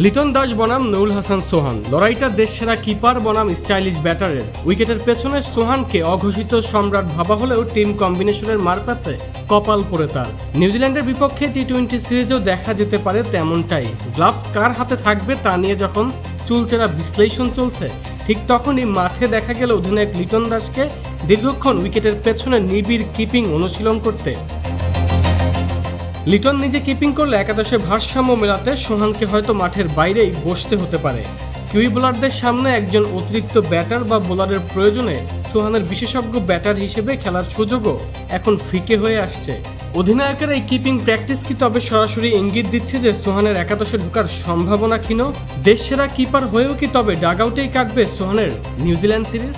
লিটন দাস বনাম নুরুল হাসান সোহান, লড়াইটা দেশসেরা কিপার বনাম স্টাইলিশ ব্যাটারের। উইকেটের পেছনে সোহানকে অঘোষিত সম্রাট ভাবা হলেও টিম কম্বিনেশনের মারপ্যাচে কপাল পড়ে তার। নিউজিল্যান্ডের বিপক্ষে টি-20 সিরিজেও দেখা যেতে পারে তেমনটাই। গ্লাভস কার হাতে থাকবে তা নিয়ে যখন চুলচেরা বিশ্লেষণ চলছে, ঠিক তখনই মাঠে দেখা গেল অধিনায়ক লিটন দাসকে দীর্ঘক্ষণ উইকেটের পেছনে নিবিড় কিপিং অনুশীলন করতে। লিটন নিজে কিপিং করলে একাদশে ভারসাম্য মেলাতে সোহানকে হয়তো মাঠের বাইরেই বসতে হতে পারে। কিউই বোলারদের সামনে একজন অতিরিক্ত ব্যাটার বা বোলারের প্রয়োজনে সোহানের বিশেষজ্ঞ ব্যাটার হিসেবে খেলার সুযোগও এখন ফিকে হয়ে আসছে। অধিনায়কের এই কিপিং প্র্যাকটিস কি তবে সরাসরি ইঙ্গিত দিচ্ছে যে সোহানের একাদশে ঢোকার সম্ভাবনা ক্ষীণ? দেশসেরা কিপার হয়েও কি তবে ডাগআউটেই কাটবে সোহানের নিউজিল্যান্ড সিরিজ?